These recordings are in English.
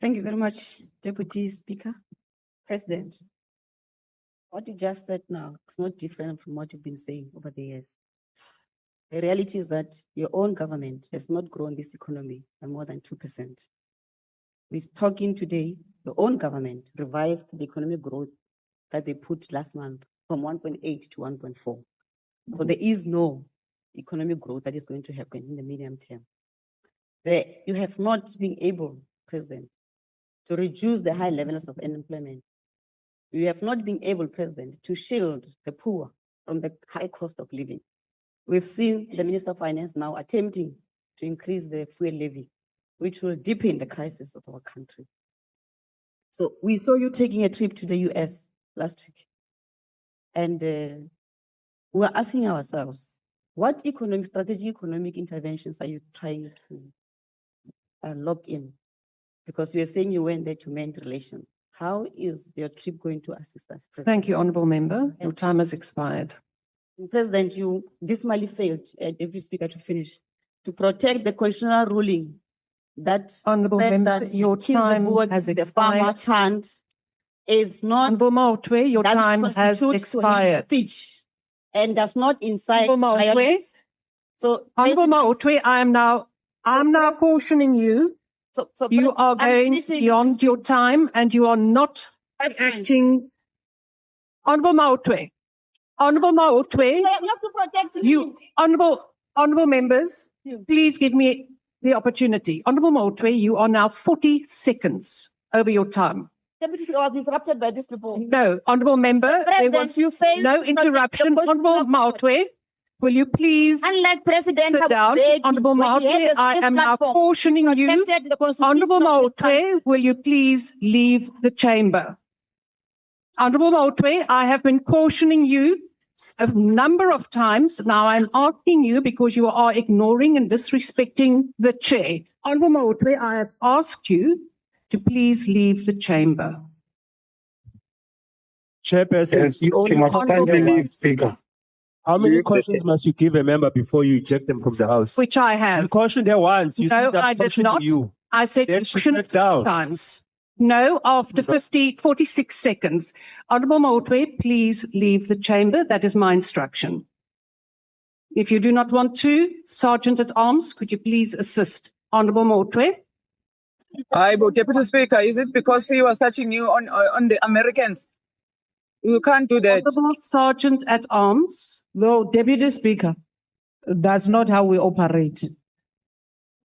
Thank you very much, Deputy Speaker. President, what you just said now is not different from what you've been saying over the years. The reality is that your own government has not grown this economy by more than 2%. We're talking today, your own government revised the economic growth that they put last month from 1.8 to 1.4. So there is no economic growth that is going to happen in the medium term. You have not been able, President, to reduce the high levels of unemployment. You have not been able, President, to shield the poor from the high cost of living. We've seen the Minister of Finance now attempting to increase the fuel levy, which will deepen the crisis of our country. So we saw you taking a trip to the US last week. And we are asking ourselves, what economic interventions are you trying to lock in? Because you are saying you went there to mend relations. How is your trip going to assist us? President? Thank you, Honourable Member. Your time has expired. President, you dismally failed, Deputy Speaker, to finish, to protect the constitutional ruling that Honourable said Member, that your time has the farmer expired. chant is not Honourable Maotwe, your that time has constitutes to his expired. speech and does not incite Honourable Maotwe, violence. So Honourable Maotwe, I am now cautioning you. You are going beyond your time and you are not acting. Honourable Maotwe, You have to protect me. Honourable members, please give me the opportunity. Honourable Maotwe, you are now 40 seconds over your time. Deputy, I was disrupted by these people. No, Honourable Member, there was no interruption. Honourable Maotwe, will you please Unlike President sit down? Honourable Maotwe, I am now cautioning you. Honourable Maotwe, will you please leave the chamber? Honourable Maotwe, I have been cautioning you a number of times. Now I'm asking you because you are ignoring and disrespecting the chair. Honourable Maotwe, I have asked you to please leave the chamber. Chairperson, Yes, you only she must caution kindly them leave, once. Speaker. How many Leave the cautions must you give a member before you eject them from the house? Which I You have. cautioned her once. You No, said I that did cautioned not. you. I said Then she caution sat down. times. No, after 46 seconds. Honourable Maotwe, please leave the chamber. That is my instruction. If you do not want to, Sergeant at Arms, could you please assist? Honourable Maotwe. But Deputy Speaker, is it because he was touching you on the Americans? You can't do that. Honourable Sergeant at Arms. No, Deputy Speaker, that's not how we operate.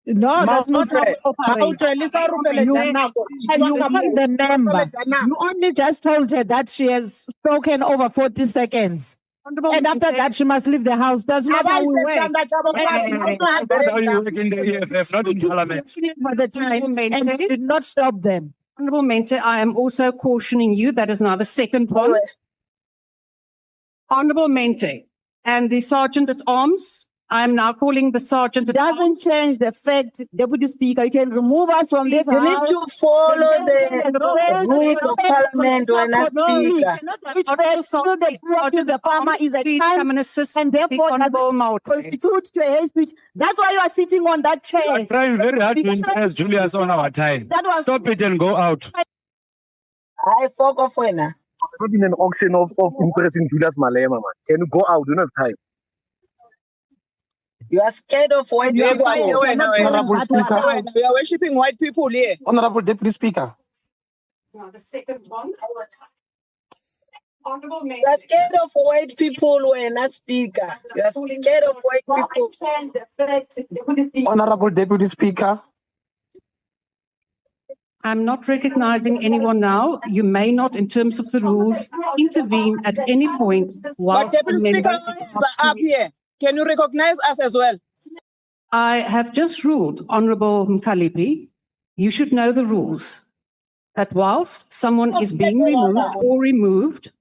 No, that's not how we operate. The member, you only just told her that she has spoken over 40 seconds. And after that, she must leave the house. That's not how we work. That's how you work in the EFF, not in Parliament. For the time, and we did not stop them. Honourable Mente, I am also cautioning you. That is now the second one. Honourable Mente and the Sergeant at Arms, I am now calling the Sergeant at Arms. Doesn't change the fact, Deputy Speaker, you can remove us from this You need house. to follow the rules of Parliament when I speak. Which says the farmer is a Please crime come and assist and the therefore Honourable Maotwe. constitute to a hate speech. That's why you are sitting on that chair. You are trying very hard to Because impress Julius on our time. that was Stop it and go out. I fuck off when I. Not in an auction of impressing Julius Malema, man. Can you go out? You don't have time. You are scared of white Yeah, people. Honourable Speaker. We are worshipping white people here. Honourable Deputy Speaker. Now the second one. Honourable You are Mente. scared of white people when I speak. You are scared of white people. Honourable Deputy Speaker. I'm not recognizing anyone now. You may not, in terms of the rules, intervene at any point while But Deputy Speaker is up here. Can you recognize us as well? I have just ruled, Honourable Mkalipi, you should know the rules, that whilst someone is being removed,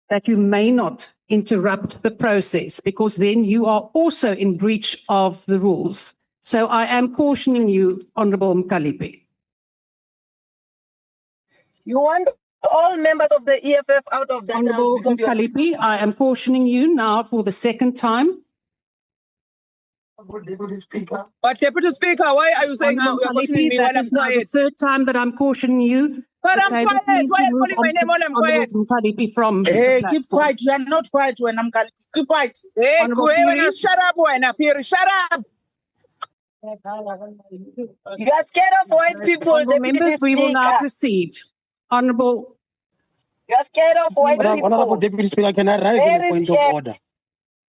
that you may not interrupt the process, because then you are also in breach of the rules. So I am cautioning you, Honourable Mkalipi. You want all members of the EFF out of that Honourable house because you are Mkalipi, I am cautioning you now for the second time. But Deputy Speaker, why are you saying Honourable you're questioning Kalipi, me that while I'm is now the quiet? third time that I'm cautioning you. But The I'm table, quiet. please Why are you remove calling my name while I'm quiet? Honourable Kalipi from the Hey, keep platform. quiet. You are not quiet when I'm calling. Keep quiet. Hey, Honourable when Piri. shut up, Piri, shut up. You are scared of white people, Honourable Deputy members, we will now Speaker. proceed. Honourable You are scared of white Honorable people. Deputy Speaker, can I raise a Very point of scared. order?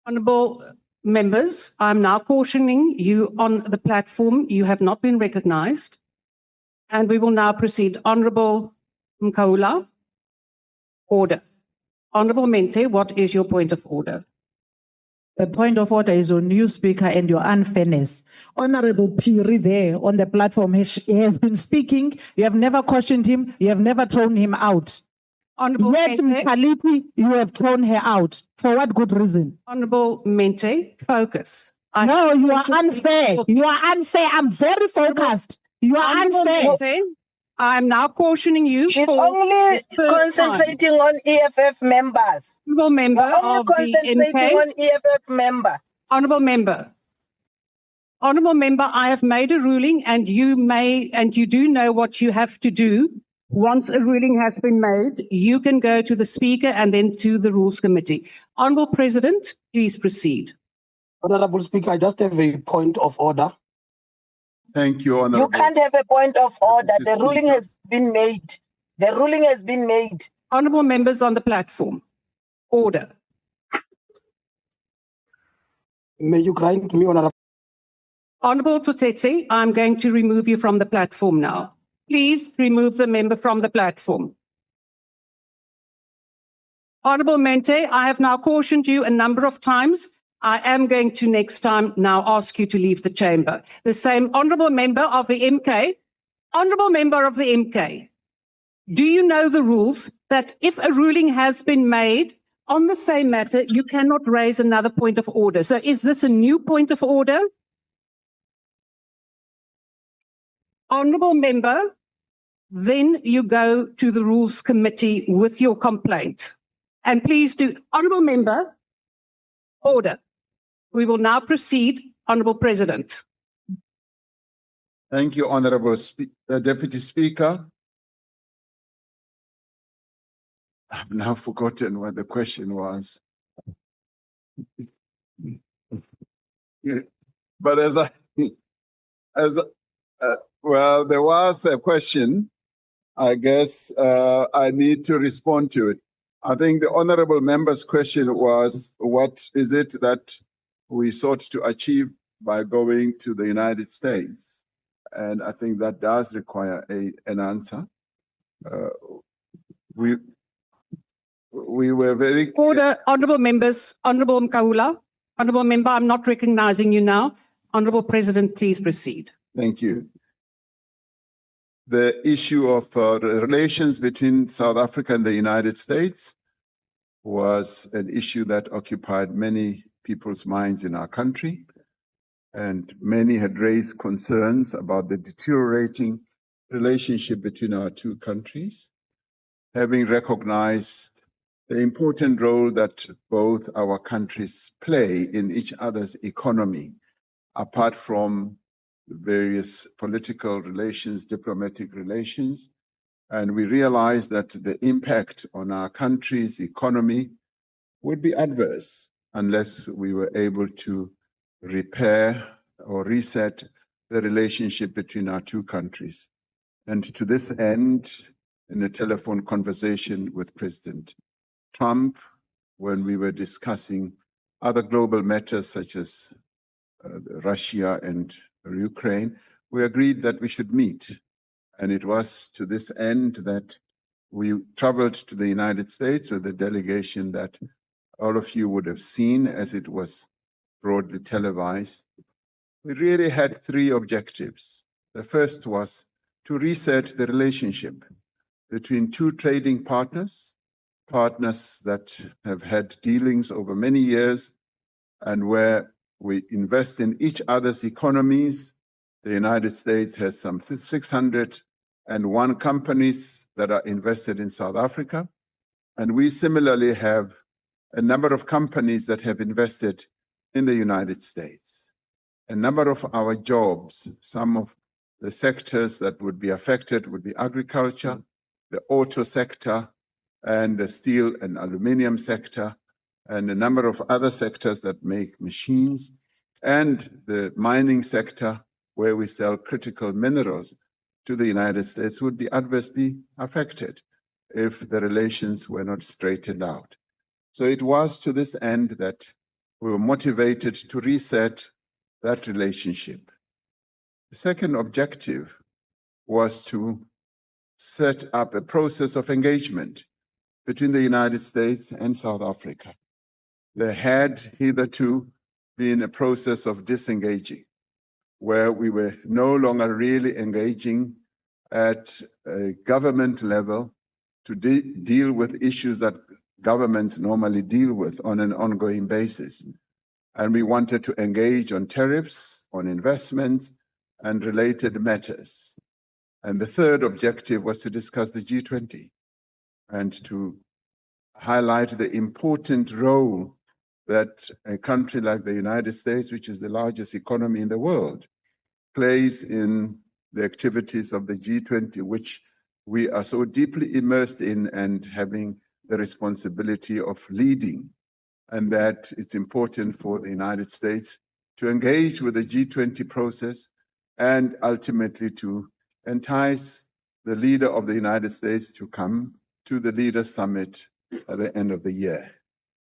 Honourable members, I'm now cautioning you on the platform. You have not been recognised. And we will now proceed. Honourable Mkaula, order. Honourable Mente, what is your point of order? The point of order is on you, Speaker, and your unfairness. Honorable Piri there on the platform, he has been speaking. You have never questioned him. You have never thrown him out. Honourable Yet, Mente, Mkalipi, you have thrown her out. For what good reason? Honourable Mente, focus. No, you are unfair. You are unfair. I'm very focused. You are Honourable unfair. Mente, I am now cautioning you She's for only the third time. concentrating on EFF members. Honourable member You're only of the concentrating MK. on EFF member. Honourable member. Honourable member, I have made a ruling and you do know what you have to do. Once a ruling has been made, you can go to the Speaker and then to the Rules Committee. Honourable President, please proceed. Honorable Speaker, I just have a point of order. Thank you, You Honorable. can't have a point of order. Deputy The ruling Speaker. has been made. The ruling has been made. Honourable members on the platform, order. May you grant me, Honorable. Honourable Tutetse, I'm going to remove you from the platform now. Please remove the member from the platform. Honourable Mente, I have now cautioned you a number of times. I am going to next time now ask you to leave the chamber. The same honourable member of the MK. Honourable member of the MK, do you know the rules that if a ruling has been made on the same matter, you cannot raise another point of order? So is this a new point of order? Honourable member, then you go to the Rules Committee with your complaint. And please do, Honourable member, order. We will now proceed, Honourable President. Thank you, Honorable Deputy Speaker. I've now forgotten what the question was. But well, there was a question. I guess I need to respond to it. I think the honorable member's question was, what is it that we sought to achieve by going to the United States? And I think that does require an answer. We were very... Order, Honourable members, Honourable Mkaula. Honourable member, I'm not recognizing you now. Honourable President, please proceed. Thank you. The issue of relations between South Africa and the United States was an issue that occupied many people's minds in our country. And many had raised concerns about the deteriorating relationship between our two countries, having recognized the important role that both our countries play in each other's economy, apart from various political relations, diplomatic relations. And we realized that the impact on our country's economy would be adverse unless we were able to repair or reset the relationship between our two countries. And to this end, in a telephone conversation with President Trump, when we were discussing other global matters such as Russia and Ukraine, we agreed that we should meet. And it was to this end that we traveled to the United States with a delegation that all of you would have seen as it was broadly televised. We really had three objectives. The first was to reset the relationship between two trading partners, partners that have had dealings over many years and where we invest in each other's economies. The United States has some 601 companies that are invested in South Africa. And we similarly have a number of companies that have invested in the United States. a number of our jobs, some of the sectors that would be affected would be agriculture, the auto sector, and the steel and aluminum sector, and a number of other sectors that make machines, and the mining sector, where we sell critical minerals to the United States, would be adversely affected if the relations were not straightened out. So it was to this end that we were motivated to reset that relationship. The second objective was to set up a process of engagement between the United States and South Africa. There had hitherto been a process of disengaging, where we were no longer really engaging at a government level to deal with issues that governments normally deal with on an ongoing basis. And we wanted to engage on tariffs, on investments, and related matters. And the third objective was to discuss the G20 and to highlight the important role that a country like the United States, which is the largest economy in the world, plays in the activities of the G20, which we are so deeply immersed in and having the responsibility of leading, and that it's important for the United States to engage with the G20 process and ultimately to entice the leader of the United States to come to the Leaders' Summit at the end of the year.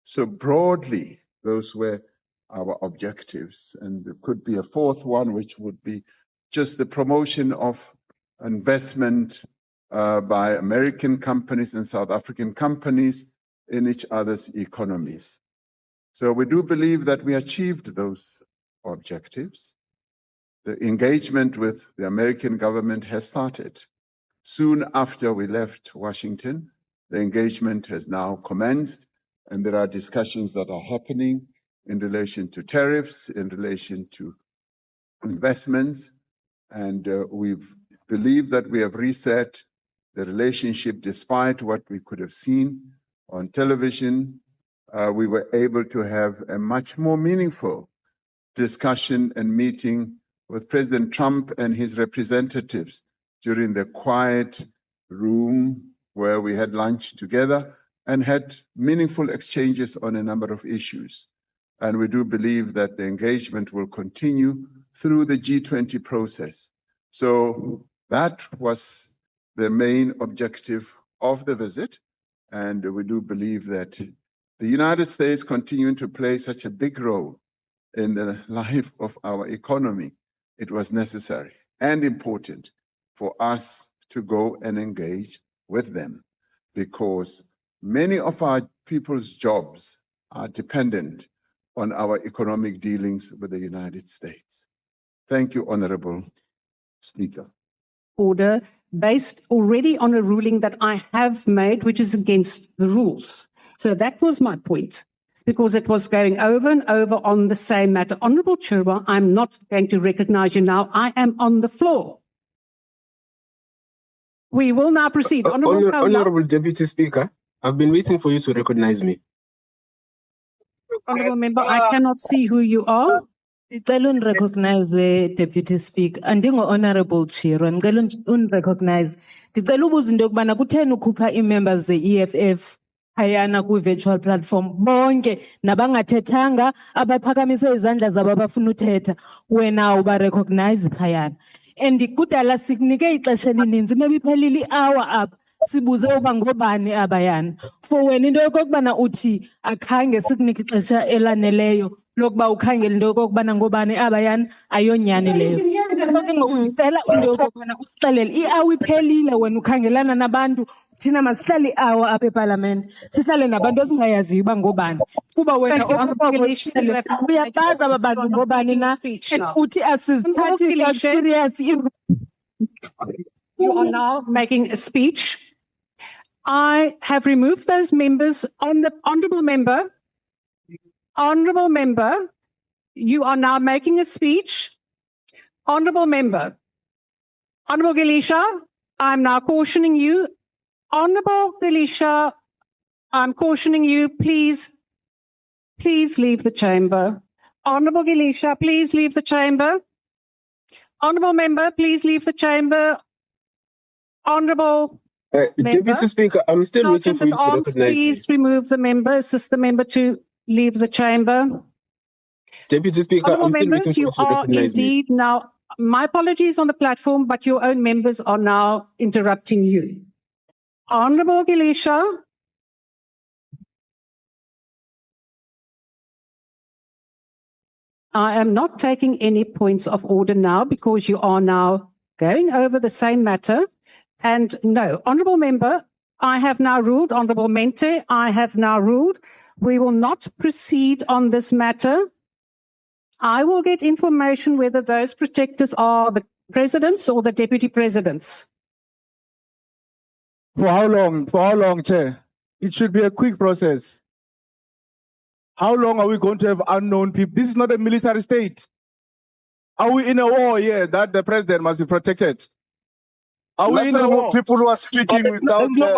So broadly, those were our objectives. And there could be a fourth one, which would be just the promotion of investment by American companies and South African companies in each other's economies. So we do believe that we achieved those objectives. The engagement with the American government has started. Soon after we left Washington, the engagement has now commenced, and there are discussions that are happening in relation to tariffs, in relation to investments, and we believe that we have reset the relationship despite what we could have seen on television. We were able to have a much more meaningful discussion and meeting with President Trump and his representatives during the quiet room where we had lunch together and had meaningful exchanges on a number of issues. And we do believe that the engagement will continue through the G20 process. So that was the main objective of the visit. And we do believe that the United States continuing to play such a big role in the life of our economy, it was necessary and important for us to go and engage with them, because many of our people's jobs are dependent on our economic dealings with the United States. Thank you, Honorable Speaker. Order based already on a ruling that I have made, which is against the rules. So that was my point, because it was going over and over on the same matter. Honourable Chairman, I'm not going to recognize you now. I am on the floor. We will now proceed. Honourable Deputy Speaker, I've been waiting for you to recognize me. Honourable Member, I cannot see who you are. Ndicela unrecognize Deputy Speaker. Andingo Honourable Chair, ndicela unrecognize. Ndicela ubuza into yokubana kutheni ukhupha ii-members ze-EFF phayana kwi-virtual platform bonke nabangathethanga abaphakamise izandla zabo abafuna uthetha wena uba-recognize phayana. And kudala sikunike ixesha elininzi mebiphelile i-hour apha sibuze uba ngobani abayana. For wena into yokokubana uthi akhange sikunike ixesha elaneleyo lokuba ukhangele into yokokubana ngobani abayana ayonyani leyo. So ke ngoku ndicela into yokokubana usixelele i-hour iphelile wena ukhangelana nabantu, thina masihlale i-hour apha epalamente sihlale nabantu esingayaziyo uba ngobani. Kuba wena uyabazi aba bantu ngobani na uthi asizithathi serious. You are now making a speech. I have removed those members on the honourable member. Honourable member, you are now making a speech. Honourable member, Honourable Gilisha, I'm now cautioning you. Honourable Gilisha, I'm cautioning you, please leave the chamber. Honorable Gilisha, please leave the chamber. Honorable member, please leave the chamber. Honorable member. Deputy Speaker, I'm still waiting Sergeant for you at to Arms, recognize me. please remove the member, assist the member to leave the chamber. Deputy Speaker, Honorable I'm still waiting members, for you you to are recognize me. indeed now, my apologies on the platform, but your own members are now interrupting you. Honorable Gilisha. I am not taking any points of order now because you are now going over the same matter. And no, honorable member, I have now ruled, honorable Mente, I have now ruled, we will not proceed on this matter. I will get information whether those protectors are the presidents or the deputy presidents. For how long? For how long, Chair? It should be a quick process. How long are we going to have unknown people? This is not a military state. Are we in a war here that the president must be protected? Are we in a war? People who are speaking without. It's not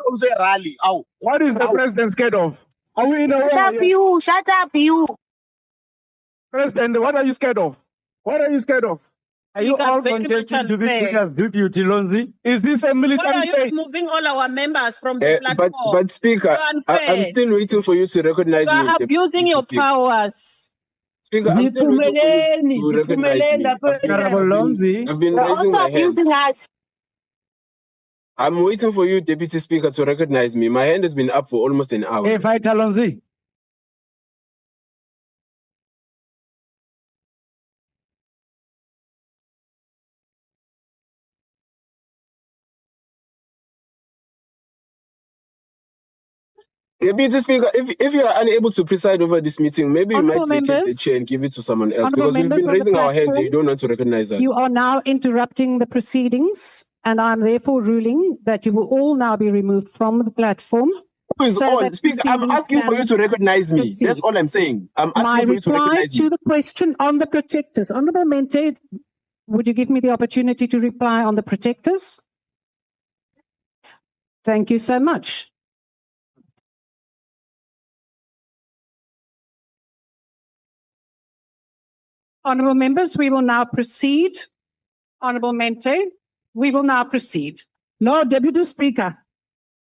also a rally. What is the president scared of? Are we in a war? Shut up, you. Shut up, you. President, what are you scared of? What are you scared of? Are you all contesting to be Speaker's deputy, Lonzi? Is this a military Why are state? you moving all our members from the platform? But Speaker, You're unfair. I'm still waiting for you to recognize You me. are Deputy abusing your Speaker. powers. Speaker, I'm still waiting for you to recognize me. Honorable Lonzi. I've been You're raising also my hand. abusing us. I'm waiting for you, Deputy Speaker, to recognize me. My hand has been up for almost an hour. Hey, Fighter Lonzi. Deputy Speaker, if you are unable to preside over this meeting, maybe you might Honourable vacate the members. chair and give it to someone else, Honourable because we've members been on the raising our hands and platform. you don't want to recognize us. You are now interrupting the proceedings, and I'm therefore ruling that you will all now be removed from the platform. Who is so on? that Speaker, I'm proceedings asking for can you to recognize me. proceed. That's all I'm saying. I'm My asking for you to reply recognize to me. the question on the protectors. Honourable Mente, would you give me the opportunity to reply on the protectors? Thank you so much. Honourable members, we will now proceed. Honourable Mente, we will now proceed. No, Deputy Speaker,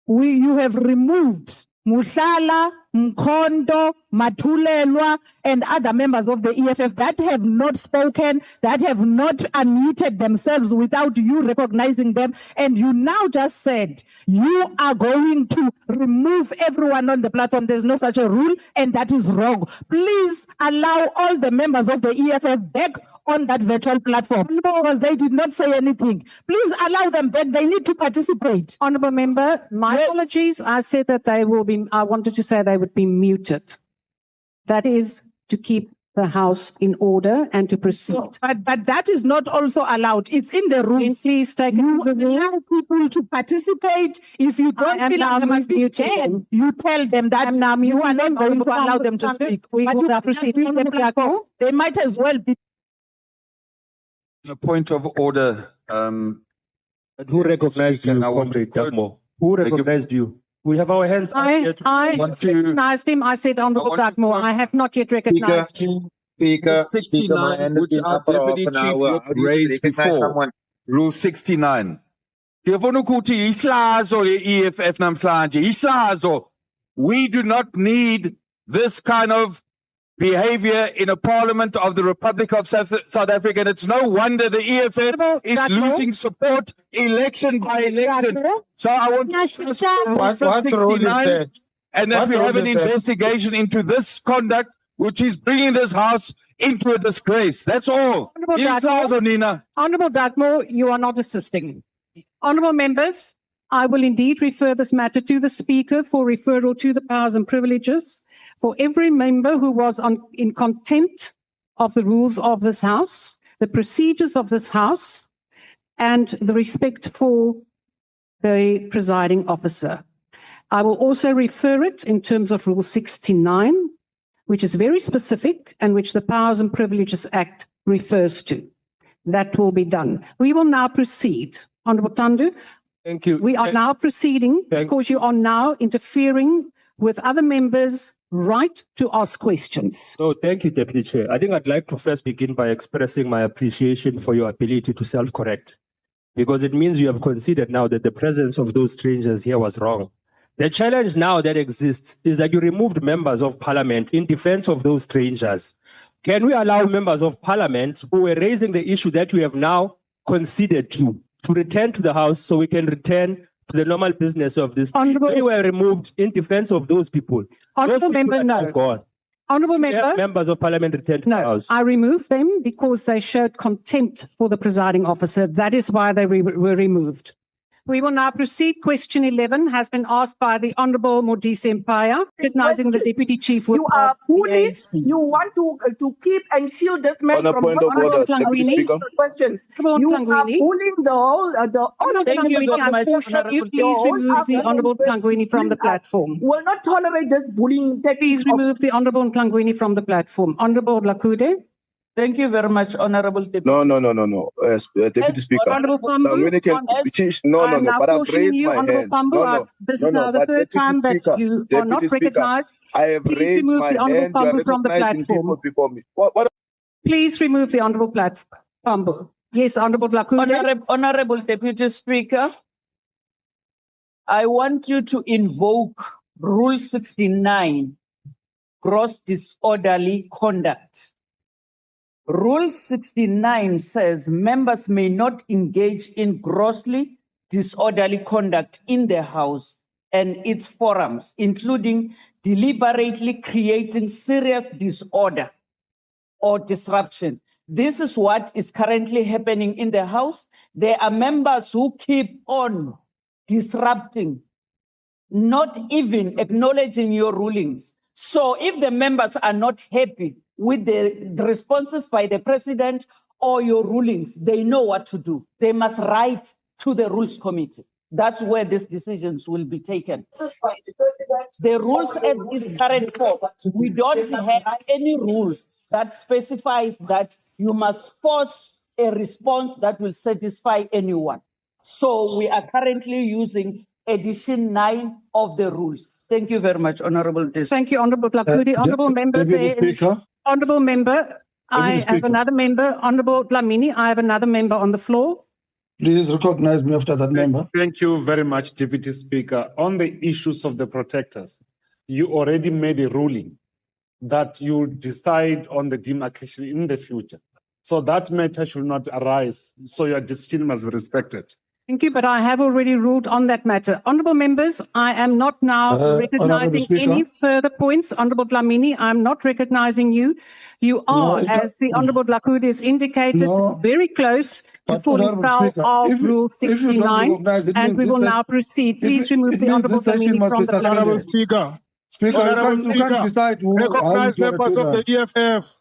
you have removed Mushala, Mkondo, Matulelwa, and other members of the EFF that have not spoken, that have not unmuted themselves without you recognizing them. And you now just said you are going to remove everyone on the platform. There's no such a rule, and that is wrong. Please allow all the members of the EFF back on that virtual platform because they did not say anything. Please allow them back. They need to participate. Honourable member, my apologies. I said that they will be, I wanted to say they would be muted. That is to keep the House in order and to proceed. But that is not also allowed. It's in the rules. Please take You allow people to participate. If you don't feel like they must be muted, you tell them that you are not going to allow them to speak. We But will you now can just proceed leave on the the platform. platform. They might as well be. A point of order. Who recognized you, Comrade Dagmo? Who recognized you? We have our hands up here I want to- recognized him. I said, Honourable Dagmore, I have not yet recognized him. Speaker, my 69, hand has which been our up for half deputy an chief hour. had How do you raised recognize before. someone? Rule 69. Ngiyafuna ukuthi ihlazo le-EFF namhlanje, ihlazo. We do not need this kind of behavior in a parliament of the Republic of South Africa. And it's no wonder the EFF is losing support election by election. So I want to stress What role is that? and that What we have role an is that? investigation into this conduct, which is bringing this House into a disgrace. That's all. Honourable Dagmore, you are not assisting. Honourable members, I will indeed refer this matter to the Speaker for referral to the powers and privileges for every member who was in contempt of the rules of this House, the procedures of this House, and the respect for the presiding officer. I will also refer it in terms of Rule 69, which is very specific and which the Powers and Privileges Act refers to. That will be done. We will now proceed. Honourable Tandu. Thank you. We are now proceeding because you are now interfering with other members right to ask questions. Oh, thank you, Deputy Chair. I think I'd like to first begin by expressing my appreciation for your ability to self-correct, because it means you have conceded now that the presence of those strangers here was wrong. The challenge now that exists is that you removed members of parliament in defense of those strangers. Can we allow members of parliament who were raising the issue that we have now conceded to return to the House so we can return to the normal business of this? They were removed in defense of those people. Honourable Member, no. Gone. Honourable Member, Members of parliament return to the House. I removed them because they showed contempt for the presiding officer. That is why they were removed. We will now proceed. Question 11 has been asked by the Honourable Modise Empire, recognizing the Deputy Chief Whip You are of the bullied. ANC. You want to keep and shield this man On a from point of order, Deputy Speaker. questions. You are bullying the whole Thank you very much, Honourable. You please remove the Honourable Tlangwini from the platform. Will not tolerate this bullying tactic. Please remove the Honourable Tlangwini from the platform. Honourable Lakude. Thank you very much, Honourable Deputy. No. Deputy Speaker. Honourable Pambu, But I've raised my hand. This is now the third time that you are not recognized. I have Please raised remove my the Honourable hand. You are Pambu from the recognizing people platform. before me. What? Please remove the Honourable Pambu. Yes, Honourable Lakude. Honourable Deputy Speaker, I want you to invoke Rule 69, gross disorderly conduct. Rule 69 says members may not engage in grossly disorderly conduct in the House and its forums, including deliberately creating serious disorder or disruption. This is what is currently happening in the House. There are members who keep on disrupting, not even acknowledging your rulings. So if the members are not happy with the responses by the president or your rulings, they know what to do. They must write to the Rules Committee. That's where these decisions will be taken. The rules as its current form, we don't have any rule that specifies that you must force a response that will satisfy anyone. So we are currently using edition 9 of the rules. Thank you very much, Honourable Dis. Thank you, Honourable Lakude. Honourable Member. Honourable Member, I have another member. Honourable Dlamini, I have another member on the floor. Please recognize me after that member. Thank you very much, Deputy Speaker. On the issues of the protectors, you already made a ruling that you decide on the demarcation in the future. So that matter should not arise. So your decision must be respected. Thank you, but I have already ruled on that matter. Honourable members, I am not now recognizing any further points. Honourable Dlamini, I am not recognizing you. You are, as the Honourable Lakude has indicated, very close to falling foul of Rule 69, and we will now proceed. Please remove the Honourable Dlamini from the Honourable platform. Speaker, you can't decide who recognize members of the EFF.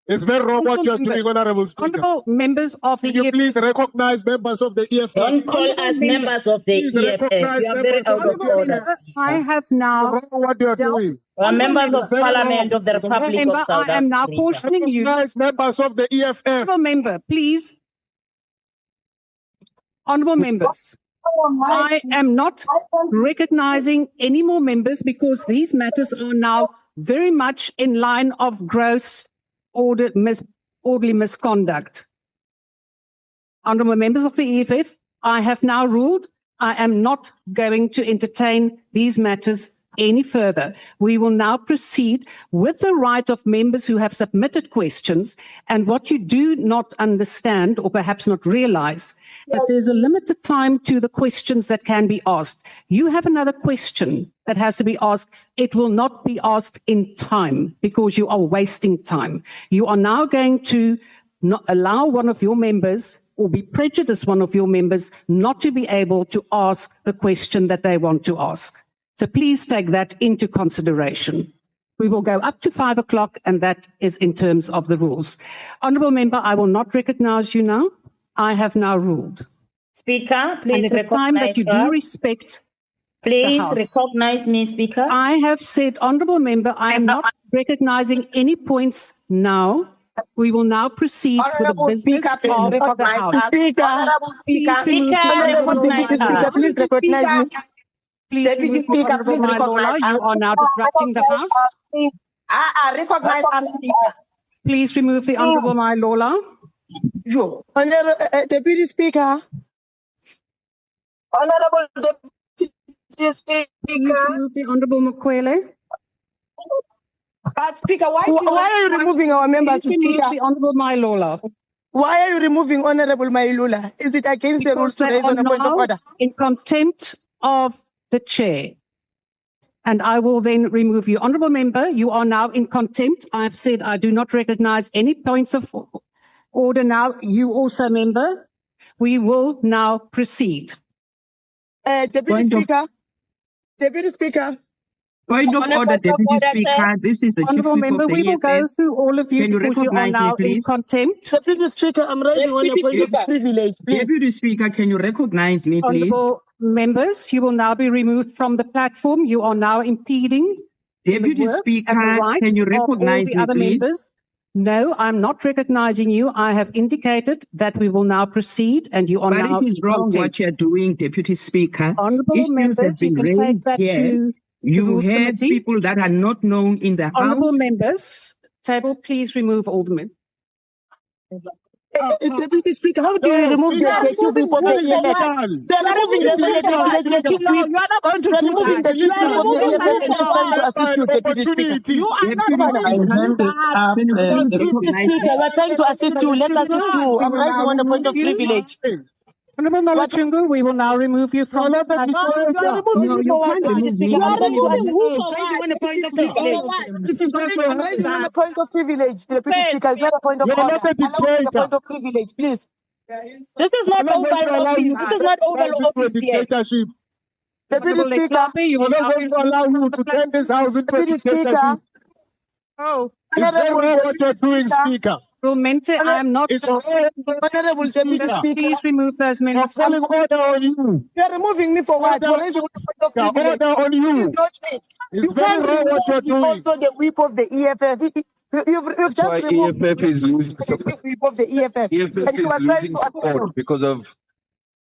It's very wrong what you're doing, Honourable Speaker. Honourable members of the EFF. Please recognize members of the EFF. Don't call us members of the EFF. You are very out of order. I have now what you are doing. We are members of Parliament of the Republic of South Africa. I am now cautioning you. Members of the EFF. Honourable member, please. Honourable members, I am not recognizing any more members because these matters are now very much in line of gross orderly misconduct. Honourable members of the EFF, I have now ruled I am not going to entertain these matters any further. We will now proceed with the right of members who have submitted questions. And what you do not understand, or perhaps not realize, that there's a limited time to the questions that can be asked. You have another question that has to be asked. It will not be asked in time because you are wasting time. You are now going to not allow one of your members or be prejudiced one of your members not to be able to ask the question that they want to ask. So please take that into consideration. We will go up to 5 o'clock, and that is in terms of the rules. Honourable member, I will not recognize you now. I have now ruled. Speaker, please and it is time that you do respect. Please recognize me, Speaker. I have said, Honourable member, I am not recognizing any points now. We will now proceed for the business of the House. Speaker, Honourable Speaker, please recognize me. Please Deputy remove Speaker, Honorable please recognize Mailola. You us. are now disrupting the House. Recognize us, Speaker. Please remove the Honorable Mailola. You. Deputy Speaker. Honorable Deputy Please Speaker. remove the Honorable Mukwele. But Speaker, why are you removing our members, Please remove Speaker? the Honorable Mailola. Why are you removing Honorable Mailula? Is it against the rules to raise on a point of order? In contempt of the chair. And I will then remove you. Honorable member, you are now in contempt. I've said I do not recognize any points of order now. You also, member. We will now proceed. Deputy Speaker. Deputy Speaker. Point of order, Deputy Speaker. This is the Chief Honorable Whip member, of the we will go EFF. through all of you Can you because you are recognize me, now in please? contempt. Deputy Speaker, I'm raising on a point of privilege, please. Deputy Speaker, can you recognize me, please? Honorable members, you will now be removed from the platform. You are now impeding Deputy the work Speaker, and the rights can you of all recognize the me, other please? members. No, I'm not recognizing you. I have indicated that we will now proceed and you are But now it is in wrong contempt. what you're doing, Deputy Speaker. Honorable Issues have members, you been can take raised that here. to the You Rules have Committee. people that are not known in the Honorable House. members, table, please remove Alderman. Deputy Speaker, how do you remove the chief whip of the EFF? They are removing the chief whip. You are not going to They are do removing that. the chief whip of the EFF and he's trying to assist you, Deputy Speaker. You are not Deputy going to Speaker, do that. can you please Deputy recognize me? Speaker, we're trying to assist you. Let's assist you. I'm raising on a point of privilege. Honorable Nolachungu, we will now remove you from the platform. You're removing me for what, Deputy Speaker? I'm trying to assist you. I'm raising on a point of privilege. I'm raising on a point of privilege, Deputy Speaker. It's not a point of order. Allow me the point of privilege, please. This is not Oval Office. This is not Oval Office here. Deputy Honorable Speaker. Leklape, you will I'm now not going to allow you to turn this house into a Deputy Speaker. dictatorship. Oh, It's very wrong what you're doing, Speaker. Mente, I am not. It's wrong. Honorable Deputy Speaker. Please remove those We're members. calling order on you. You are removing me for what? For raising on a point of privilege. Order on you. It's not me. It's You very can't wrong what you're remove doing. also the whip of the EFF. You've That's just why removed EFF is losing the support. chief whip of the EFF. EFF And you is are trying losing to support because of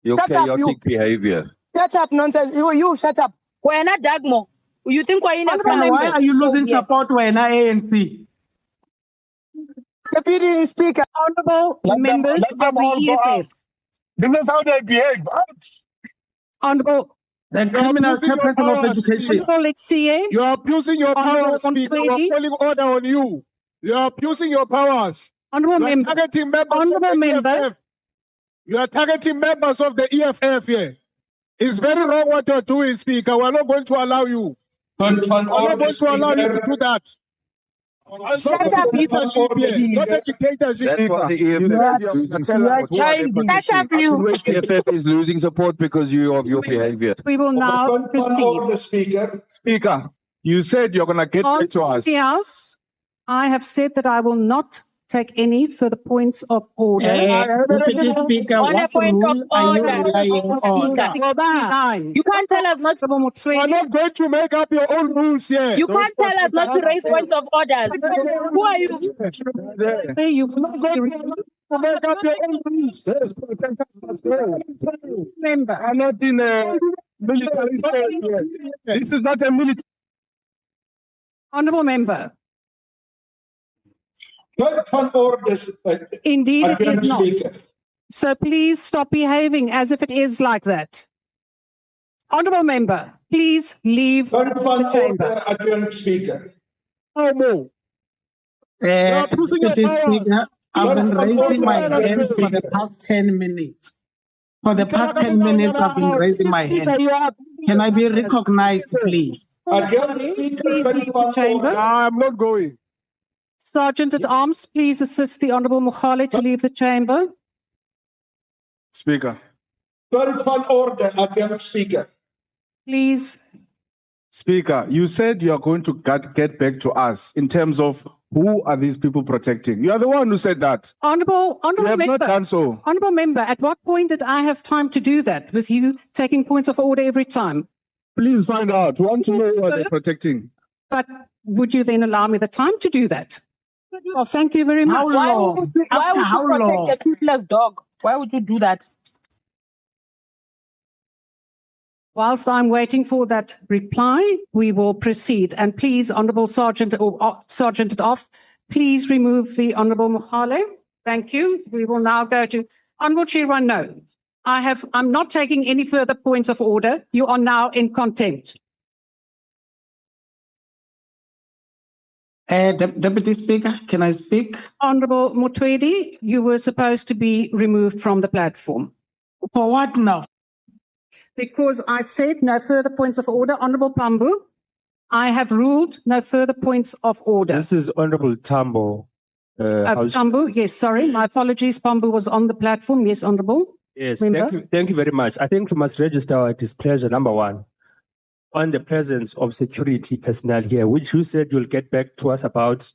your Shut up, you. chaotic behavior. Shut up, nonsense. You shut up. We're not Dagmo. You think we're in a Honorable, why are you losing support when ANC? Deputy Speaker. Honorable members of the EFF. This is how they behave. Honorable. The criminal abusing your chairperson of power, education. Honorable Letsie. You are abusing your Honorable powers, Speaker. Mtweni. We're calling order on you. You are abusing your powers. Honorable You are member. targeting members Honorable of the member. EFF. You are targeting members of the EFF here. It's very wrong what you're doing, Speaker. We're not going to allow you. We're not going to allow you to do that. Shut up, you. It's not a dictatorship. That's why the EFF is losing support. Shut up, you. EFF is losing support because of your behavior. We will now proceed. Speaker, you said you're going to get back to us. The House, I have said that I will not take any further points of order. Deputy Speaker, On a what point of rule are you order, relying on? Speaker. You can't tell us not to You're not going to make up your own rules here. You can't tell us not to raise points of orders. Who are you? You make up your own rules. Member. I'm not in a military state here. This is not a military. Honorable member. Orders, Indeed, it is not. Speaker. So please stop behaving as if it is like that. Honorable member, please leave the chamber. Adjourned, Speaker. No more. Deputy Speaker, I've been raising my hand for the past 10 minutes. For the past 10 minutes, I've been raising my hand. Can I be recognized, please? Please leave the chamber. I'm not going. Sergeant at Arms, please assist the Honorable Mukhale to leave the chamber. Speaker. Point of order, adjourned, Speaker. Please. Speaker, you said you are going to get back to us in terms of who are these people protecting. You are the one who said that. Honorable You have member. not done so. Honorable member, at what point did I have time to do that with you taking points of order every time? Please find out. We want to know who are they protecting. But would you then allow me the time to do that? Oh, thank you very much. Why would you protect a toothless dog? Why would you do that? Whilst I'm waiting for that reply, we will proceed. And please, Honourable Sergeant or Sergeant at Off, please remove the Honourable Mohale. Thank you. We will now go to Honourable Chairman. No, I'm not taking any further points of order. You are now in contempt. Deputy Speaker, can I speak? Honourable Motwedi, you were supposed to be removed from the platform. For what now? Because I said no further points of order. Honourable Pambu, I have ruled no further points of order. This is Honorable Tambo. Pambu, yes, sorry. My apologies. Pambu was on the platform. Yes, Honourable. Yes, Member. thank you very much. I think we must register our displeasure, number one, on the presence of security personnel here, which you said you'll get back to us about,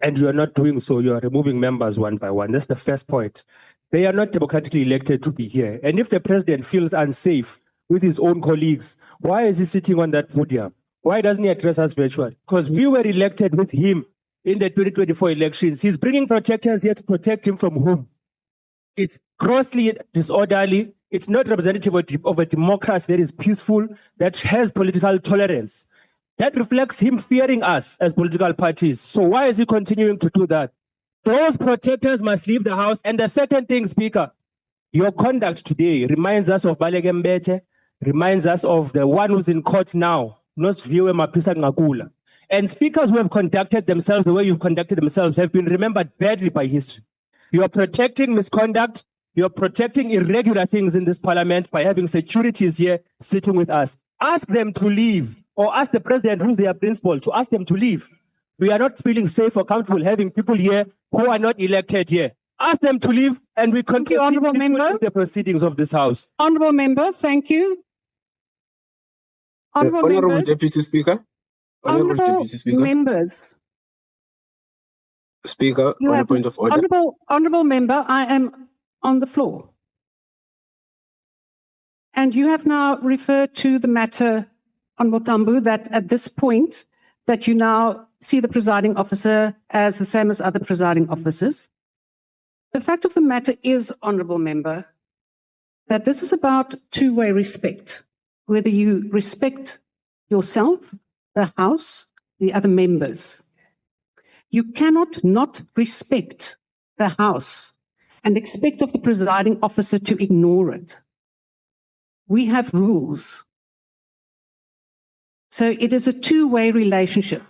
and you are not doing so. You are removing members one by one. That's the first point. They are not democratically elected to be here. And if the president feels unsafe with his own colleagues, why is he sitting on that podium? Why doesn't he address us virtually? Because we were elected with him in the 2024 elections. He's bringing protectors here to protect him from whom? It's grossly disorderly. It's not representative of a democracy that is peaceful, that has political tolerance. That reflects him fearing us as political parties. So why is he continuing to do that? Those protectors must leave the house. And the second thing, Speaker, your conduct today reminds us of Baleke Mbete, reminds us of the one who's in court now, not Viwe Mapisa Ngakula. And speakers who have conducted themselves the way you've conducted themselves have been remembered badly by history. You are protecting misconduct. You're protecting irregular things in this parliament by having securities here sitting with us. Ask them to leave, or ask the president, who's their principal, to ask them to leave. We are not feeling safe or comfortable having people here who are not elected here. Ask them to leave, and we continue with the proceedings of this house. Honourable Member, thank you. Honourable Deputy Speaker. Honourable Deputy Speaker. Members. Speaker, on a point of order. Honourable Member, I am on the floor. And you have now referred to the matter, Honourable Tambu, that at this point, that you now see the presiding officer as the same as other presiding officers. The fact of the matter is, Honourable Member, that this is about two-way respect, whether you respect yourself, the House, the other members. You cannot not respect the House and expect of the presiding officer to ignore it. We have rules. So it is a two-way relationship.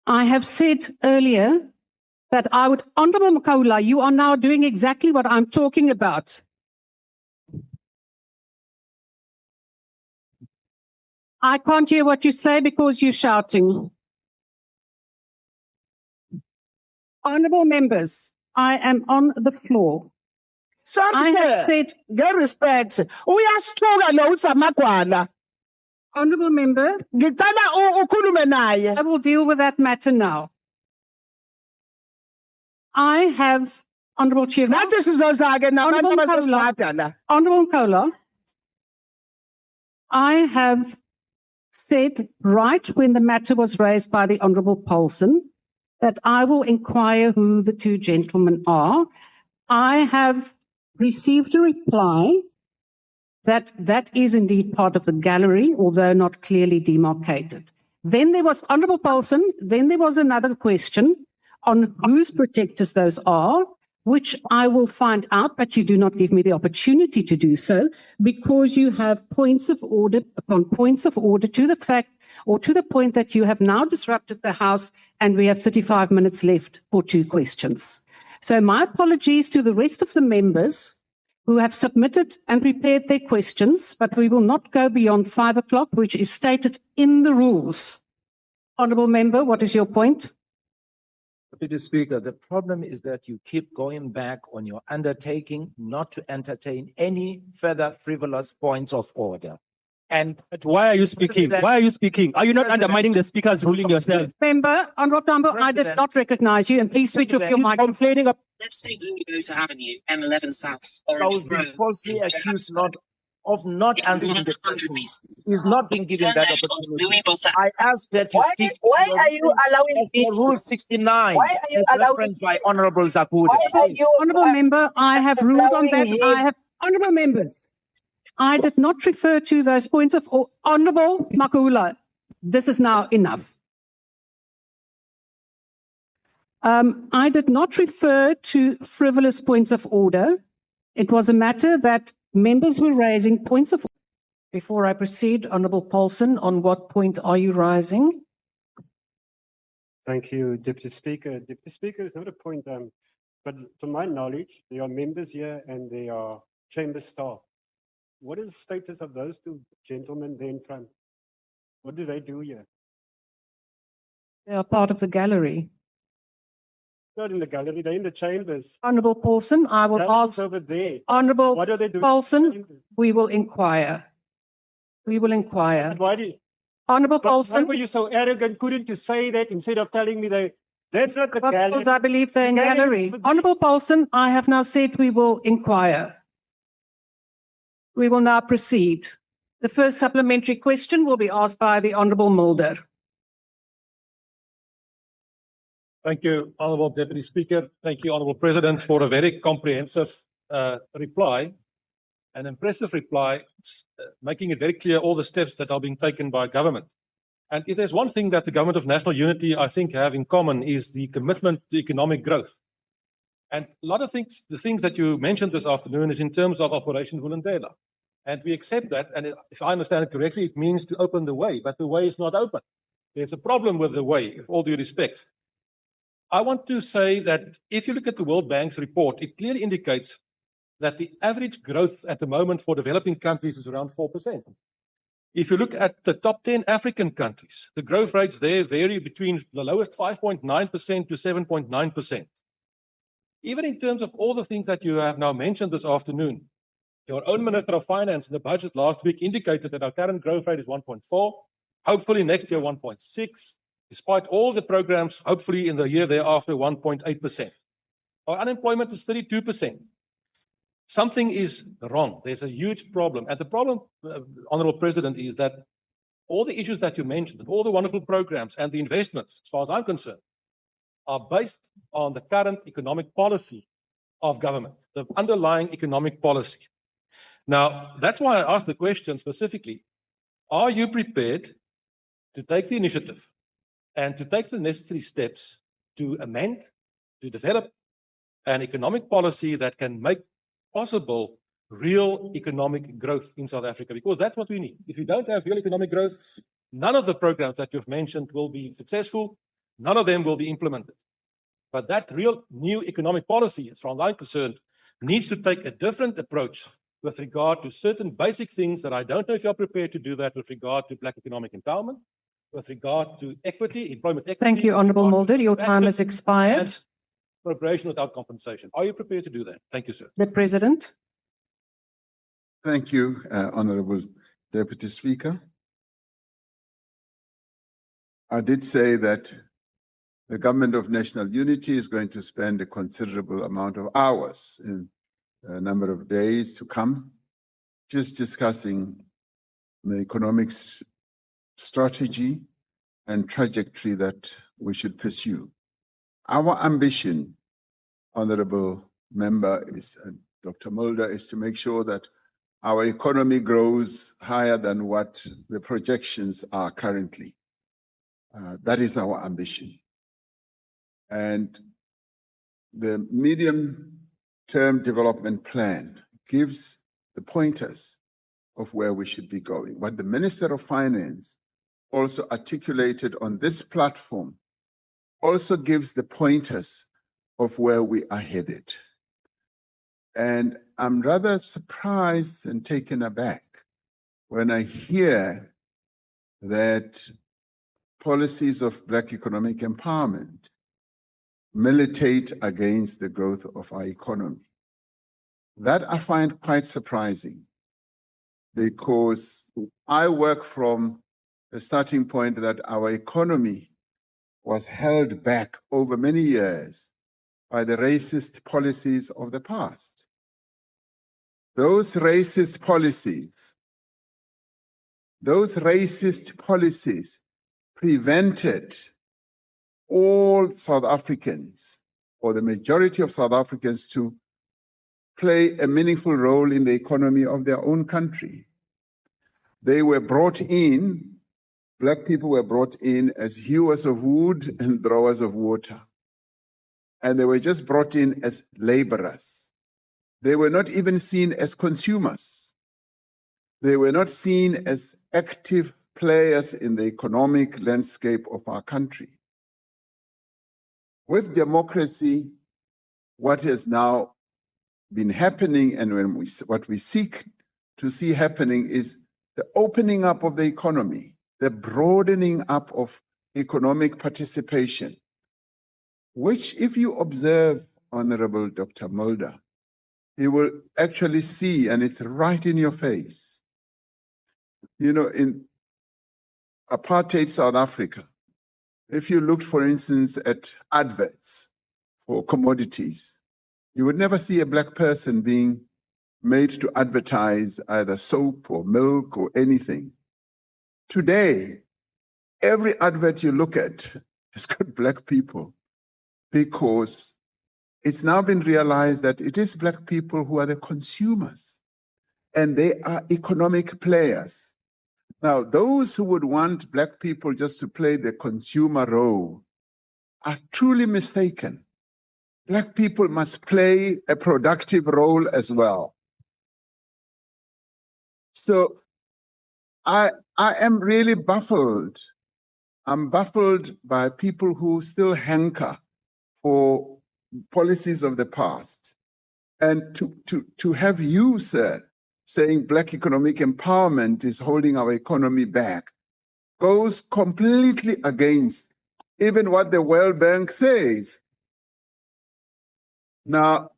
I have said earlier that I would, Honourable Makaula, you are now doing exactly what I'm talking about. I can't hear what you say because you're shouting. Honourable members, I am on the floor. I have said, get respect. Honourable member, I will deal with that matter now. I have, Honourable Chair. Honourable Mkaula, I have said right when the matter was raised by the Honourable Paulson that I will inquire who the two gentlemen are. I have received a reply that that is indeed part of the gallery, although not clearly demarcated. Then there was Honourable Paulson, then there was another question on whose protectors those are, which I will find out, but you do not give me the opportunity to do so because you have points of order upon points of order to the fact or to the point that you have now disrupted the House and we have 35 minutes left for two questions. So my apologies to the rest of the members who have submitted and prepared their questions, but we will not go beyond 5 o'clock, which is stated in the rules. Honourable Member, what is your point? Deputy Speaker, the problem is that you keep going back on your undertaking not to entertain any further frivolous points of order. But why are you speaking? Why are you speaking? Are you not undermining the Speaker's ruling yourself? Member, Honourable Tambo, I did not recognise you, and please switch off your mic. Complaining of. Let's take Louis Avenue, M11 South, Orange Road. Falsely accused of not answering the question. He's not being given that opportunity. I ask that you stick. Why are you allowing this? Rule 69. Why are you allowing by Honourable Zakude? Honourable Member, I have ruled on that. Honourable members, I did not refer to those points of order. Honorable Makula, this is now enough. I did not refer to frivolous points of order. It was a matter that members were raising points of order. Before I proceed, Honorable Paulson, on what point are you rising? Thank you, Deputy Speaker. Deputy Speaker, it's not a point, but to my knowledge, there are members here and there are chamber staff. What is the status of those two gentlemen there in front? What do they do here? They are part of the gallery. Not in the gallery, they're in the chambers. Honorable Paulson, I will Gallery's ask. over there. Honorable What are they doing? Paulson, we will inquire. We will inquire. But why do you, Honorable but why Paulson. were you so arrogant? Couldn't you say that instead of telling me that's not the gallery? Because I believe they're in gallery. Honorable Paulson, I have now said we will inquire. We will now proceed. The first supplementary question will be asked by the Honorable Mulder. Thank you, Honourable Deputy Speaker. Thank you, Honourable President, for a very comprehensive reply, an impressive reply, making it very clear all the steps that are being taken by government. And if there's one thing that the Government of National Unity, I think, have in common is the commitment to economic growth. And a lot of things, the things that you mentioned this afternoon is in terms of Operation Vulindlela. And we accept that, and if I understand it correctly, it means to open the way, but the way is not open. There's a problem with the way, with all due respect. I want to say that if you look at the World Bank's report, it clearly indicates that the average growth at the moment for developing countries is around 4%. If you look at the top 10 African countries, the growth rates there vary between the lowest 5.9% to 7.9%. Even in terms of all the things that you have now mentioned this afternoon, your own Minister of Finance in the budget last week indicated that our current growth rate is 1.4, hopefully next year 1.6. Despite all the programs, hopefully in the year thereafter, 1.8%. Our unemployment is 32%. Something is wrong. There's a huge problem. And the problem, Honourable President, is that all the issues that you mentioned, and all the wonderful programs and the investments, as far as I'm concerned, are based on the current economic policy of government, the underlying economic policy. Now, that's why I asked the question specifically, are you prepared to take the initiative and to take the necessary steps to amend, to develop an economic policy that can make possible real economic growth in South Africa? Because that's what we need. If we don't have real economic growth, none of the programs that you've mentioned will be successful. None of them will be implemented. But that real new economic policy, as far as I'm concerned, needs to take a different approach with regard to certain basic things that I don't know if you're prepared to do that with regard to Black economic empowerment, with regard to equity, employment equity. Thank you, Honourable Mulder. Your time has expired. Appropriation without compensation. Are you prepared to do that? Thank you, sir. The President. Thank you, Honourable Deputy Speaker. I did say that the Government of National Unity is going to spend a considerable amount of hours in a number of days to come, just discussing the economics strategy and trajectory that we should pursue. Our ambition, Honourable Member, Dr. Mulder, is to make sure that our economy grows higher than what the projections are currently. That is our ambition. And the medium-term development plan gives the pointers of where we should be going. What the Minister of Finance also articulated on this platform also gives the pointers of where we are headed. And I'm rather surprised and taken aback when I hear that policies of Black economic empowerment militate against the growth of our economy. That I find quite surprising, because I work from the starting point that our economy was held back over many years by the racist policies of the past. Those racist policies prevented all South Africans, or the majority of South Africans, to play a meaningful role in the economy of their own country. They were brought in, black people were brought in as hewers of wood and drawers of water. And they were just brought in as laborers. They were not even seen as consumers. They were not seen as active players in the economic landscape of our country. With democracy, what has now been happening and what we seek to see happening is the opening up of the economy, the broadening up of economic participation, which if you observe, Honorable Dr. Mulder, you will actually see, and it's right in your face. You know, in apartheid South Africa, if you looked, for instance, at adverts for commodities, you would never see a black person being made to advertise either soap or milk or anything. Today, every advert you look at has got black people because it's now been realized that it is black people who are the consumers and they are economic players. Now, those who would want black people just to play the consumer role are truly mistaken. Black people must play a productive role as well. So I am really baffled. I'm baffled by people who still hanker for policies of the past. And to have you, sir, saying black economic empowerment is holding our economy back goes completely against even what the World Bank says. Now,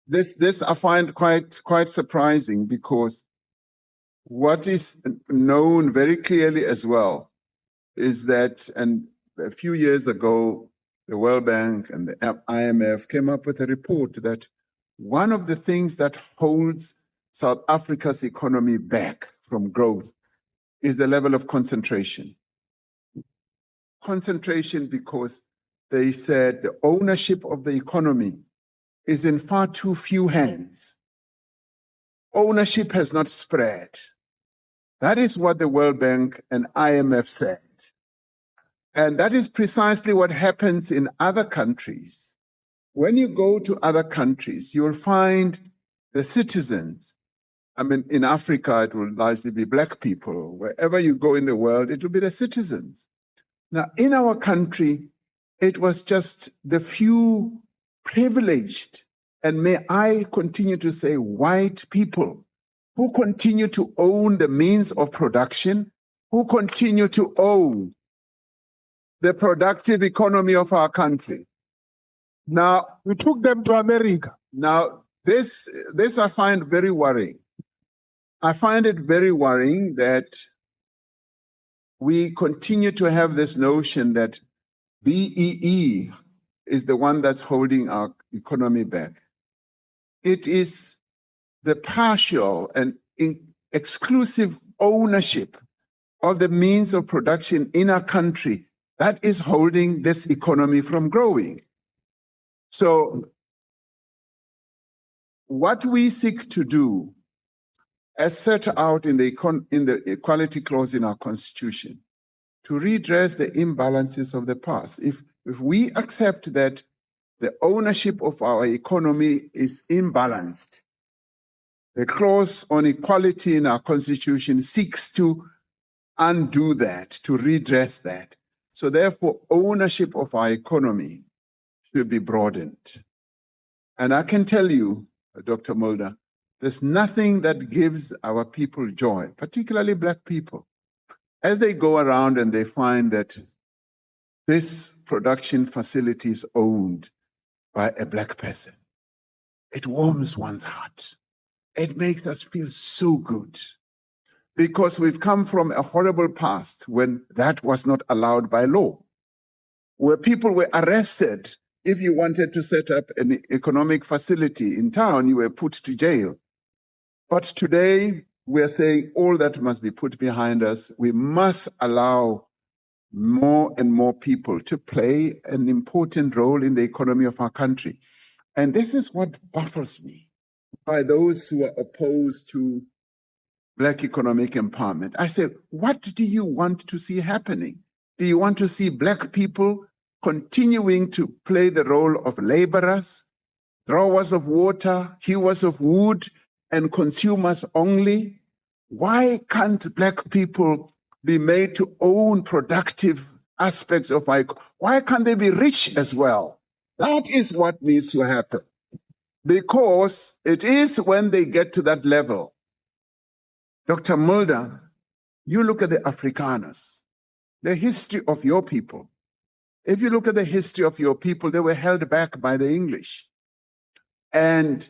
this I find quite surprising because what is known very clearly as well is that, and a few years ago, the World Bank and the IMF came up with a report that one of the things that holds South Africa's economy back from growth is the level of concentration. Concentration because they said the ownership of the economy is in far too few hands. Ownership has not spread. That is what the World Bank and IMF said. And that is precisely what happens in other countries. When you go to other countries, you'll find the citizens. I mean, in Africa, it will largely be black people. Wherever you go in the world, it will be the citizens. Now, in our country, it was just the few privileged, and may I continue to say white people, who continue to own the means of production, who continue to own the productive economy of our country. Now, We took them to America. Now, this I find very worrying. I find it very worrying that we continue to have this notion that BEE is the one that's holding our economy back. It is the partial and exclusive ownership of the means of production in our country that is holding this economy from growing. So what we seek to do, as set out in the equality clause in our constitution, to redress the imbalances of the past. If we accept that the ownership of our economy is imbalanced, the clause on equality in our constitution seeks to undo that, to redress that. So therefore, ownership of our economy should be broadened. And I can tell you, Dr. Mulder, there's nothing that gives our people joy, particularly black people, as they go around and they find that this production facility is owned by a black person. It warms one's heart. It makes us feel so good because we've come from a horrible past when that was not allowed by law, where people were arrested. If you wanted to set up an economic facility in town, you were put to jail. But today, we're saying all that must be put behind us. We must allow more and more people to play an important role in the economy of our country. And this is what baffles me by those who are opposed to Black economic empowerment. I say, what do you want to see happening? Do you want to see Black people continuing to play the role of laborers, drawers of water, hewers of wood, and consumers only? Why can't Black people be made to own productive aspects of my, why can't they be rich as well? That is what needs to happen. Because it is when they get to that level. Dr. Mulder, you look at the Afrikaners, the history of your people. If you look at the history of your people, they were held back by the English. And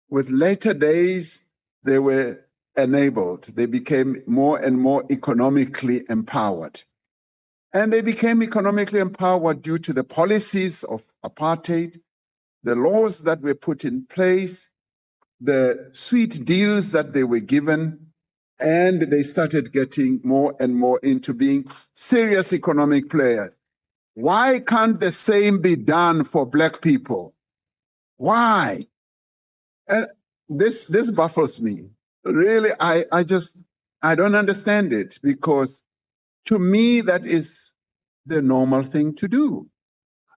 with later days, they were enabled. They became more and more economically empowered. And they became economically empowered due to the policies of apartheid, the laws that were put in place, the sweet deals that they were given, and they started getting more and more into being serious economic players. Why can't the same be done for Black people? Why? And this baffles me. Really, I don't understand it, because to me, that is the normal thing to do.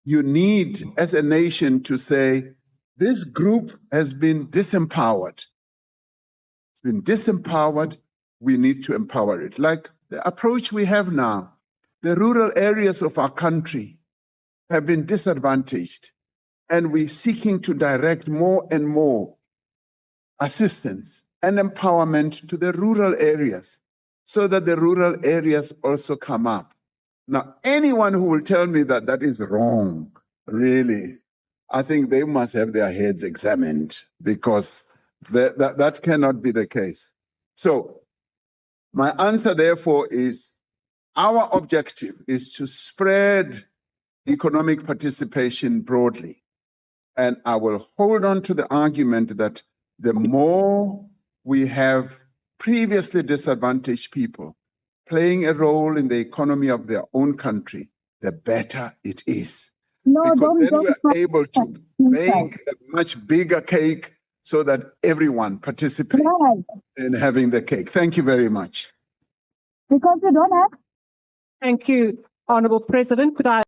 You need, as a nation, to say, this group has been disempowered. It's been disempowered. We need to empower it. Like the approach we have now, the rural areas of our country have been disadvantaged, and we're seeking to direct more and more assistance and empowerment to the rural areas so that the rural areas also come up. Now, anyone who will tell me that that is wrong, really, I think they must have their heads examined, because that cannot be the case. So my answer, therefore, is our objective is to spread economic participation broadly. And I will hold on to the argument that the more we have previously disadvantaged people playing a role in the economy of their own country, the better it is. Because then we are able to bake a much bigger cake so that everyone participates in having the cake. Thank you very much. Because you don't have. Thank you, Honourable President. Could I